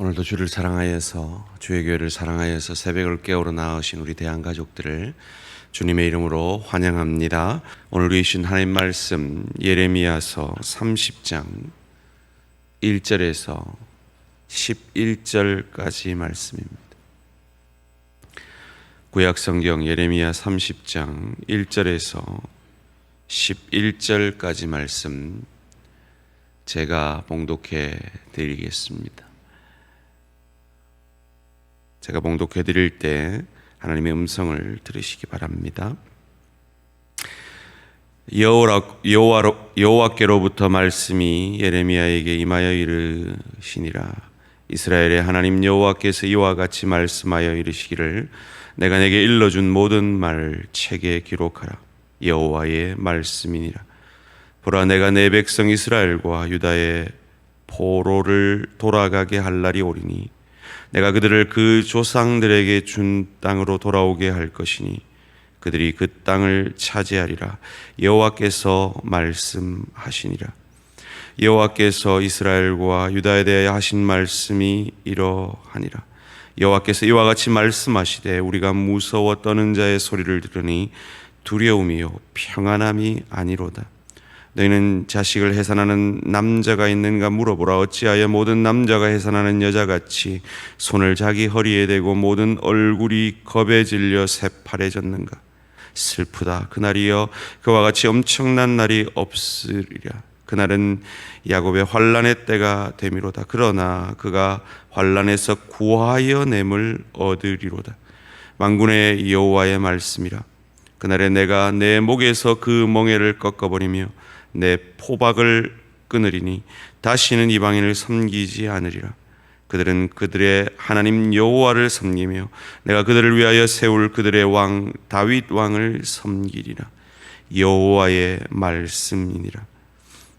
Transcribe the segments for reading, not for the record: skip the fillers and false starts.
오늘도 주를 사랑하여서 주의 교회를 사랑하여서 새벽을 깨우러 나오신 우리 대한가족들을 주님의 이름으로 환영합니다. 오늘 주신 하나님 말씀 예레미야서 30장 1절에서 11절까지 말씀입니다. 구약성경 예레미야 30장 1절에서 11절까지 말씀 제가 봉독해 드리겠습니다. 제가 봉독해 드릴 때 하나님의 음성을 들으시기 바랍니다. 여호와께로부터 말씀이 예레미야에게 임하여 이르시니라. 이스라엘의 하나님 여호와께서 이와 같이 말씀하여 이르시기를 내가 내게 일러준 모든 말을 책에 기록하라. 여호와의 말씀이니라. 보라, 내가 내 백성 이스라엘과 유다의 포로를 돌아가게 할 날이 오리니 내가 그들을 그 조상들에게 준 땅으로 돌아오게 할 것이니 그들이 그 땅을 차지하리라. 여호와께서 말씀하시니라. 여호와께서 이스라엘과 유다에 대하여 하신 말씀이 이러하니라. 여호와께서 이와 같이 말씀하시되 우리가 무서워 떠는 자의 소리를 들으니 두려움이요 평안함이 아니로다. 너희는 자식을 해산하는 남자가 있는가 물어보라. 어찌하여 모든 남자가 해산하는 여자같이 손을 자기 허리에 대고 모든 얼굴이 겁에 질려 새파래졌는가? 슬프다. 그날이여 그와 같이 엄청난 날이 없으리라. 그날은 야곱의 환난의 때가 되미로다. 그러나 그가 환난에서 구하여 냄을 얻으리로다. 만군의 여호와의 말씀이라. 그날에 내가 내 목에서 그 멍에를 꺾어버리며 내 포박을 끊으리니 다시는 이방인을 섬기지 않으리라. 그들은 그들의 하나님 여호와를 섬기며 내가 그들을 위하여 세울 그들의 왕 다윗 왕을 섬기리라. 여호와의 말씀이니라.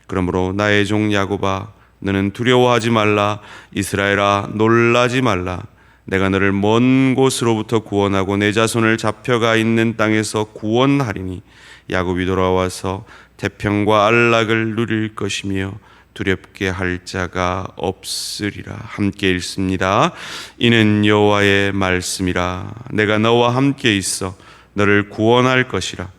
그러므로 나의 종 야곱아, 너는 두려워하지 말라. 이스라엘아, 놀라지 말라. 내가 너를 먼 곳으로부터 구원하고 내 자손을 잡혀가 있는 땅에서 구원하리니 야곱이 돌아와서 태평과 안락을 누릴 것이며 두렵게 할 자가 없으리라. 함께 읽습니다. 이는 여호와의 말씀이라. 내가 너와 함께 있어 너를 구원할 것이라.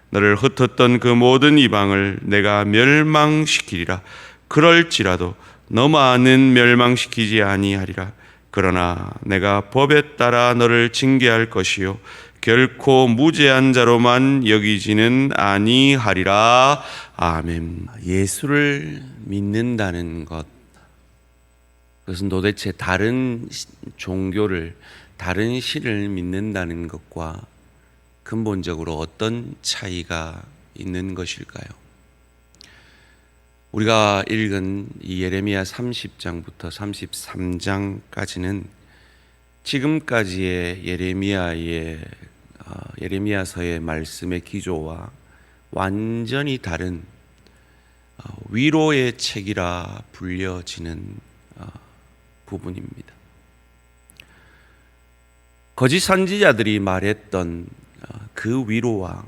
너를 흩었던 그 모든 이방을 내가 멸망시키리라. 그럴지라도 너만은 멸망시키지 아니하리라. 그러나 내가 법에 따라 너를 징계할 것이요 결코 무죄한 자로만 여기지는 아니하리라. 아멘. 예수를 믿는다는 것, 그것은 도대체 다른 종교를, 다른 신을 믿는다는 것과 근본적으로 어떤 차이가 있는 것일까요? 우리가 읽은 이 예레미야 30장부터 33장까지는 지금까지의 예레미야서의 말씀의 기조와 완전히 다른 위로의 책이라 불려지는 부분입니다. 거짓 선지자들이 말했던 그 위로와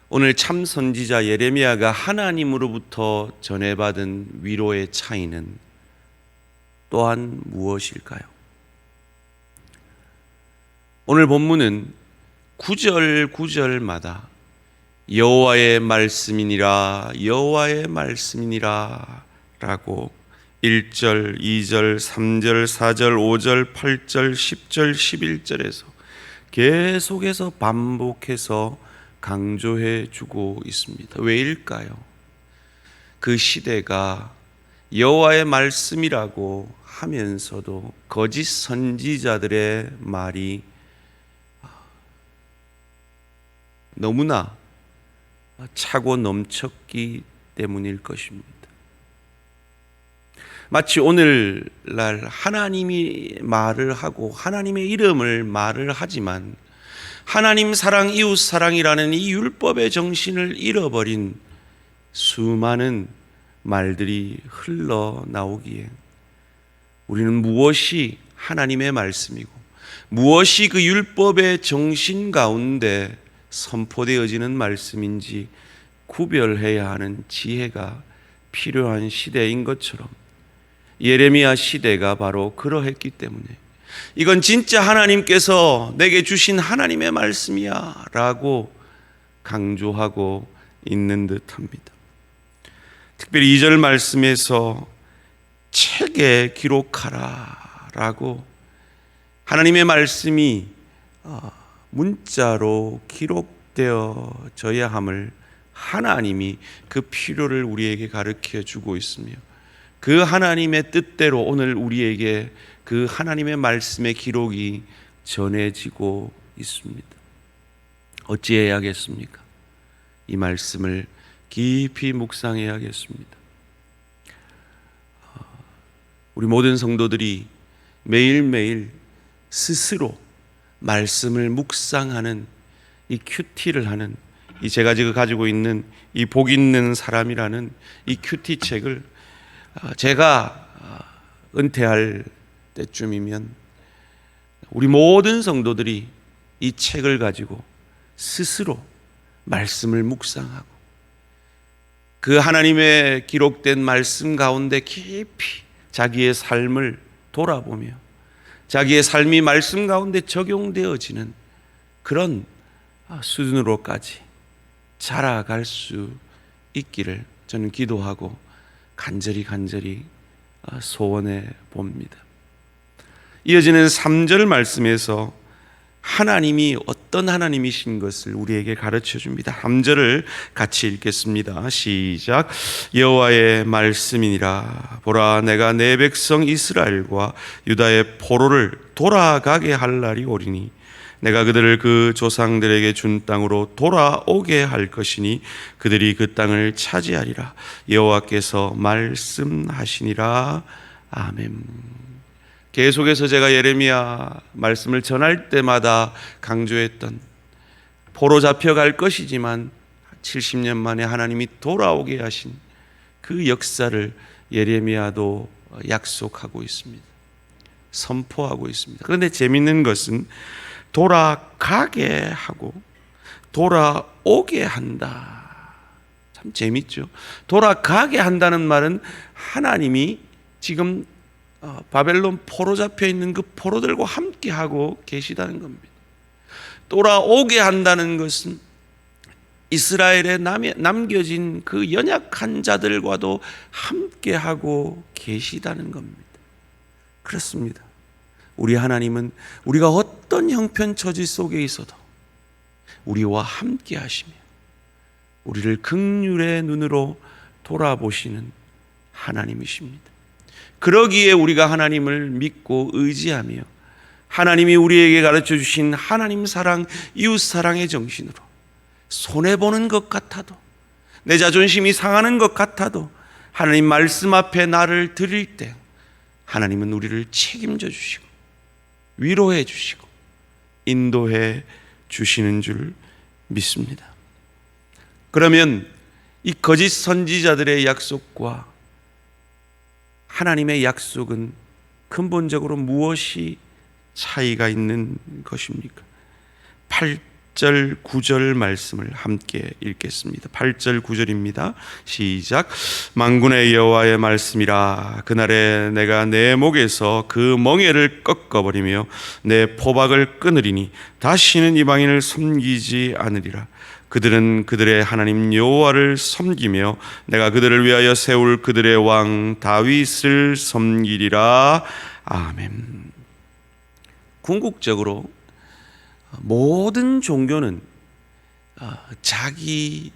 오늘 참 선지자 예레미야가 하나님으로부터 전해받은 위로의 차이는 또한 무엇일까요? 오늘 본문은 구절마다 여호와의 말씀이니라, 여호와의 말씀이니라 라고 1절, 2절, 3절, 4절, 5절, 8절, 10절, 11절에서 계속해서 반복해서 강조해 주고 있습니다. 왜일까요? 그 시대가 여호와의 말씀이라고 하면서도 거짓 선지자들의 말이 너무나 차고 넘쳤기 때문일 것입니다. 마치 오늘날 하나님이 말을 하고 하나님의 이름을 말을 하지만 하나님 사랑, 이웃 사랑이라는 이 율법의 정신을 잃어버린 수많은 말들이 흘러나오기에 우리는 무엇이 하나님의 말씀이고 무엇이 그 율법의 정신 가운데 선포되어지는 말씀인지 구별해야 하는 지혜가 필요한 시대인 것처럼 예레미야 시대가 바로 그러했기 때문에 이건 진짜 하나님께서 내게 주신 하나님의 말씀이야 라고 강조하고 있는 듯합니다. 특별히 2절 말씀에서 책에 기록하라 라고 하나님의 말씀이 문자로 기록되어져야 함을 하나님이 그 필요를 우리에게 가르쳐 주고 있으며 그 하나님의 뜻대로 오늘 우리에게 그 하나님의 말씀의 기록이 전해지고 있습니다. 어찌해야겠습니까? 이 말씀을 깊이 묵상해야겠습니다. 우리 모든 성도들이 매일매일 스스로 말씀을 묵상하는 이 큐티를 하는 이 제가 지금 가지고 있는 이 복 있는 사람이라는 이 큐티 책을 제가 은퇴할 때쯤이면 우리 모든 성도들이 이 책을 가지고 스스로 말씀을 묵상하고 그 하나님의 기록된 말씀 가운데 깊이 자기의 삶을 돌아보며 자기의 삶이 말씀 가운데 적용되어지는 그런 수준으로까지 자라갈 수 있기를 저는 기도하고 간절히 소원해 봅니다. 이어지는 3절 말씀에서 하나님이 어떤 하나님이신 것을 우리에게 가르쳐 줍니다. 3절을 같이 읽겠습니다. 시작. 여호와의 말씀이니라. 보라, 내가 내 백성 이스라엘과 유다의 포로를 돌아가게 할 날이 오리니 내가 그들을 그 조상들에게 준 땅으로 돌아오게 할 것이니 그들이 그 땅을 차지하리라. 여호와께서 말씀하시니라. 아멘. 계속해서 제가 예레미야 말씀을 전할 때마다 강조했던 포로 잡혀갈 것이지만 70년 만에 하나님이 돌아오게 하신 그 역사를 예레미야도 약속하고 있습니다. 선포하고 있습니다. 그런데 재미있는 것은 돌아가게 하고 돌아오게 한다. 참 재밌죠. 돌아가게 한다는 말은 하나님이 지금 바벨론 포로 잡혀 있는 그 포로들과 함께 하고 계시다는 겁니다. 돌아오게 한다는 것은 이스라엘에 남겨진 그 연약한 자들과도 함께 하고 계시다는 겁니다. 그렇습니다. 우리 하나님은 우리가 어떤 형편처지 속에 있어도 우리와 함께 하시며 우리를 긍휼의 눈으로 돌아보시는 하나님이십니다. 그러기에 우리가 하나님을 믿고 의지하며 하나님이 우리에게 가르쳐 주신 하나님 사랑, 이웃 사랑의 정신으로 손해보는 것 같아도 내 자존심이 상하는 것 같아도 하나님 말씀 앞에 나를 드릴 때 하나님은 우리를 책임져 주시고 위로해 주시고 인도해 주시는 줄 믿습니다. 그러면 이 거짓 선지자들의 약속과 하나님의 약속은 근본적으로 무엇이 차이가 있는 것입니까? 8절 9절 말씀을 함께 읽겠습니다. 8절 9절입니다. 시작. 만군의 여호와의 말씀이라. 그날에 내가 내 목에서 그 멍에를 꺾어버리며 내 포박을 끊으리니 다시는 이방인을 섬기지 않으리라. 그들은 그들의 하나님 여호와를 섬기며 내가 그들을 위하여 세울 그들의 왕 다윗을 섬기리라. 아멘. 궁극적으로 모든 종교는 자기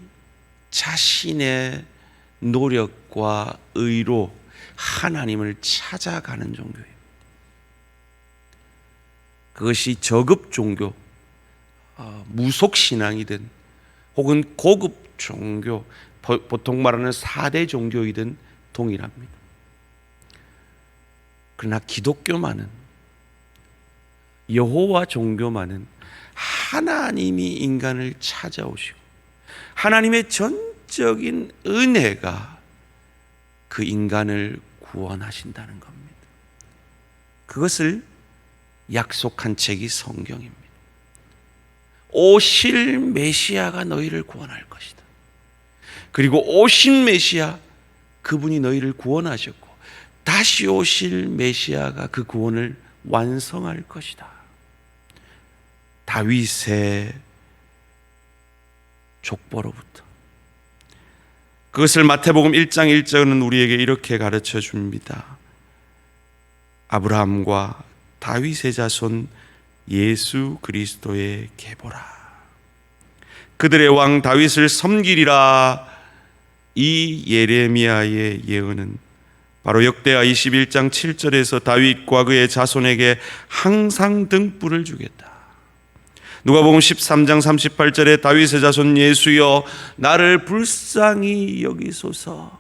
자신의 노력과 의로 하나님을 찾아가는 종교예요. 그것이 저급 종교, 무속 신앙이든 혹은 고급 종교, 보통 말하는 4대 종교이든 동일합니다. 그러나 기독교만은, 여호와 종교만은 하나님이 인간을 찾아오시고 하나님의 전적인 은혜가 그 인간을 구원하신다는 겁니다. 그것을 약속한 책이 성경입니다. 오실 메시아가 너희를 구원할 것이다. 그리고 오신 메시아, 그분이 너희를 구원하셨고 다시 오실 메시아가 그 구원을 완성할 것이다. 다윗의 족보로부터. 그것을 마태복음 1장 1절은 우리에게 이렇게 가르쳐 줍니다. 아브라함과 다윗의 자손 예수 그리스도의 계보라. 그들의 왕 다윗을 섬기리라. 이 예레미야의 예언은 바로 역대하 21장 7절에서 다윗과 그의 자손에게 항상 등불을 주겠다. 누가복음 13장 38절에 다윗의 자손 예수여 나를 불쌍히 여기소서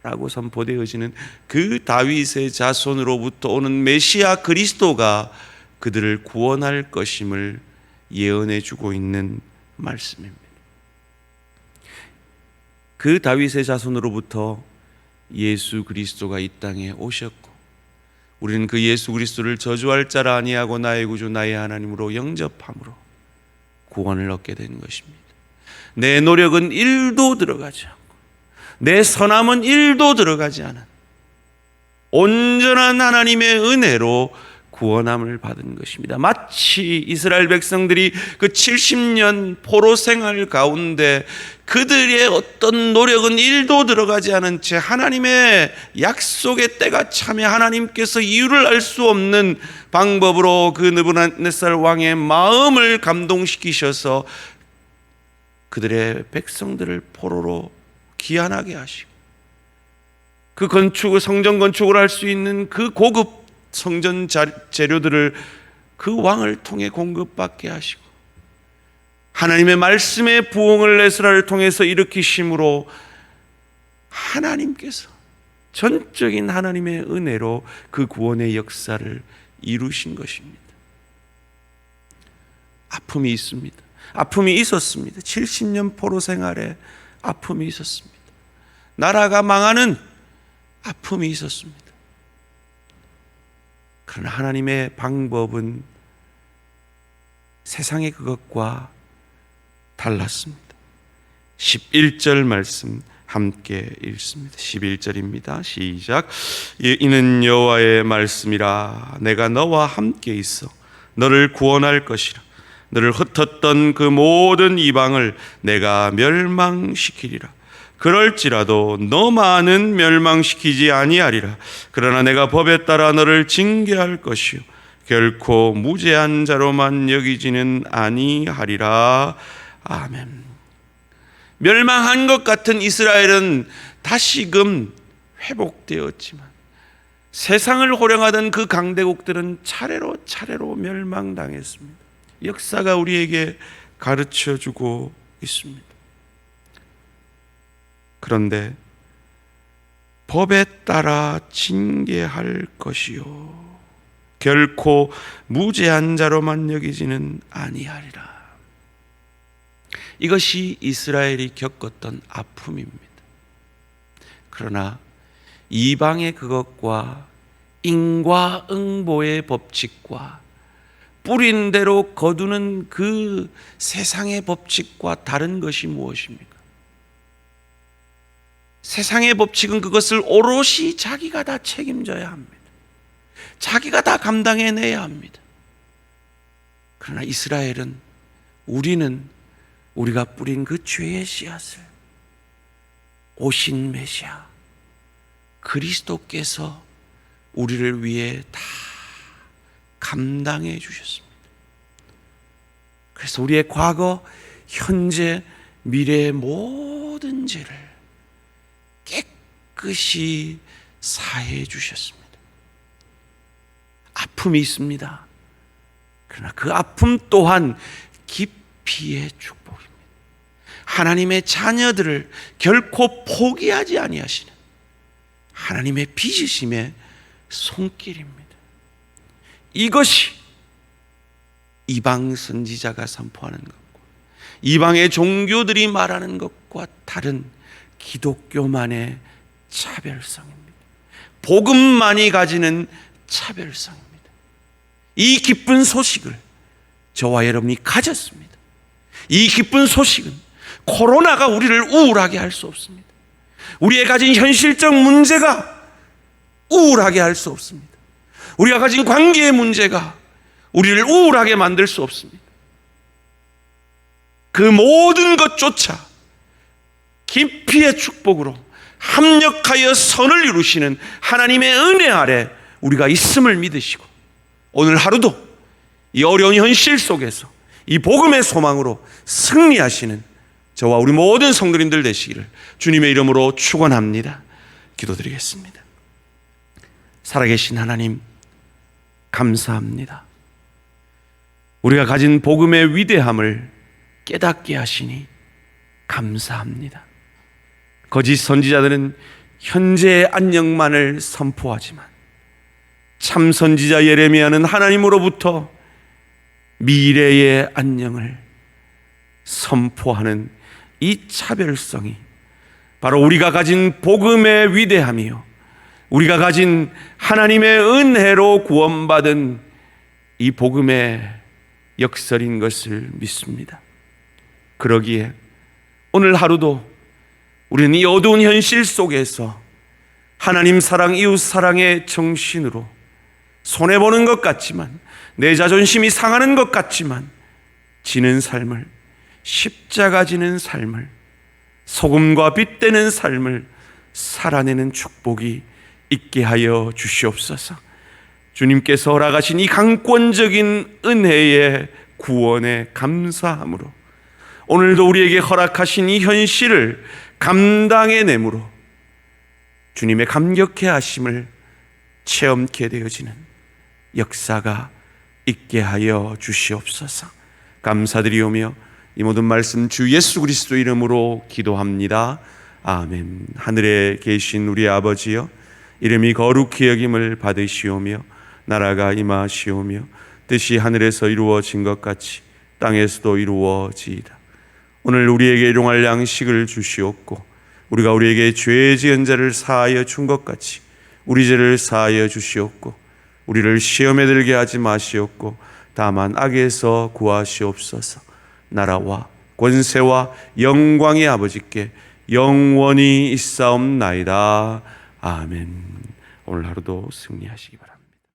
라고 선포되어지는 그 다윗의 자손으로부터 오는 메시아 그리스도가 그들을 구원할 것임을 예언해 주고 있는 말씀입니다. 그 다윗의 자손으로부터 예수 그리스도가 이 땅에 오셨고 우리는 그 예수 그리스도를 저주할 자라 아니하고 나의 구주 나의 하나님으로 영접함으로 구원을 얻게 된 것입니다. 내 노력은 1도 들어가지 않고 내 선함은 1도 들어가지 않은 온전한 하나님의 은혜로 구원함을 받은 것입니다. 마치 이스라엘 백성들이 그 70년 포로 생활 가운데 그들의 어떤 노력은 1도 들어가지 않은 채 하나님의 약속의 때가 차며 하나님께서 이유를 알 수 없는 방법으로 그 느부갓네살 왕의 마음을 감동시키셔서 그들의 백성들을 포로로 귀환하게 하시고 그 건축을 성전 건축을 할 수 있는 그 고급 성전 재료들을 그 왕을 통해 공급받게 하시고 하나님의 말씀의 부흥을 에스라를 통해서 일으키심으로 하나님께서 전적인 하나님의 은혜로 그 구원의 역사를 이루신 것입니다. 아픔이 있습니다. 아픔이 있었습니다. 70년 포로 생활에 아픔이 있었습니다. 나라가 망하는 아픔이 있었습니다. 그러나 하나님의 방법은 세상의 그것과 달랐습니다. 11절 말씀 함께 읽습니다. 11절입니다. 시작. 이는 여호와의 말씀이라. 내가 너와 함께 있어 너를 구원할 것이라. 너를 흩었던 그 모든 이방을 내가 멸망시키리라. 그럴지라도 너만은 멸망시키지 아니하리라. 그러나 내가 법에 따라 너를 징계할 것이요 결코 무죄한 자로만 여기지는 아니하리라. 아멘. 멸망한 것 같은 이스라엘은 다시금 회복되었지만 세상을 호령하던 그 강대국들은 차례로 멸망당했습니다. 역사가 우리에게 가르쳐주고 있습니다. 그런데 법에 따라 징계할 것이요 결코 무죄한 자로만 여기지는 아니하리라. 이것이 이스라엘이 겪었던 아픔입니다. 그러나 이방의 그것과 인과응보의 법칙과 뿌린 대로 거두는 그 세상의 법칙과 다른 것이 무엇입니까? 세상의 법칙은 그것을 오롯이 자기가 다 책임져야 합니다. 자기가 다 감당해내야 합니다. 그러나 이스라엘은 우리가 뿌린 그 죄의 씨앗을 오신 메시아 그리스도께서 우리를 위해 다 감당해 주셨습니다. 그래서 우리의 과거, 현재, 미래의 모든 죄를 깨끗이 사해 주셨습니다. 아픔이 있습니다. 그러나 그 아픔 또한 깊이의 축복입니다. 하나님의 자녀들을 결코 포기하지 아니하시는 하나님의 빚으심의 손길입니다. 이것이 이방 선지자가 선포하는 것과 이방의 종교들이 말하는 것과 다른 기독교만의 차별성입니다. 복음만이 가지는 차별성입니다. 이 기쁜 소식을 저와 여러분이 가졌습니다. 이 기쁜 소식은 코로나가 우리를 우울하게 할 수 없습니다. 우리의 가진 현실적 문제가 우울하게 할 수 없습니다. 우리가 가진 관계의 문제가 우리를 우울하게 만들 수 없습니다. 그 모든 것조차 깊이의 축복으로 합력하여 선을 이루시는 하나님의 은혜 아래 우리가 있음을 믿으시고, 오늘 하루도 이 어려운 현실 속에서 이 복음의 소망으로 승리하시는 저와 우리 모든 성도님들 되시기를 주님의 이름으로 축원합니다. 기도드리겠습니다. 살아계신 하나님, 감사합니다. 우리가 가진 복음의 위대함을 깨닫게 하시니 감사합니다. 거짓 선지자들은 현재의 안녕만을 선포하지만 참 선지자 예레미야는 하나님으로부터 미래의 안녕을 선포하는 이 차별성이 바로 우리가 가진 복음의 위대함이요, 우리가 가진 하나님의 은혜로 구원받은 이 복음의 역설인 것을 믿습니다. 그러기에 오늘 하루도 우리는 이 어두운 현실 속에서 하나님 사랑, 이웃 사랑의 정신으로 손해보는 것 같지만, 내 자존심이 상하는 것 같지만 지는 삶을, 십자가 지는 삶을, 소금과 빛 되는 삶을 살아내는 축복이 있게 하여 주시옵소서. 주님께서 허락하신 이 강권적인 은혜의 구원에 감사함으로 오늘도 우리에게 허락하신 이 현실을 감당해내므로 주님의 감격해 하심을 체험케 되어지는 역사가 있게 하여 주시옵소서. 감사드리오며 이 모든 말씀 주 예수 그리스도 이름으로 기도합니다. 아멘. 하늘에 계신 우리 아버지여, 이름이 거룩히 여김을 받으시오며 나라가 임하시오며 뜻이 하늘에서 이루어진 것 같이 땅에서도 이루어지이다. 오늘 우리에게 일용할 양식을 주시옵고, 우리가 우리에게 죄 지은 자를 사하여 준 것 같이 우리 죄를 사하여 주시옵고, 우리를 시험에 들게 하지 마시옵고 다만 악에서 구하시옵소서. 나라와 권세와 영광의 아버지께 영원히 있사옵나이다. 아멘. 오늘 하루도 승리하시기 바랍니다.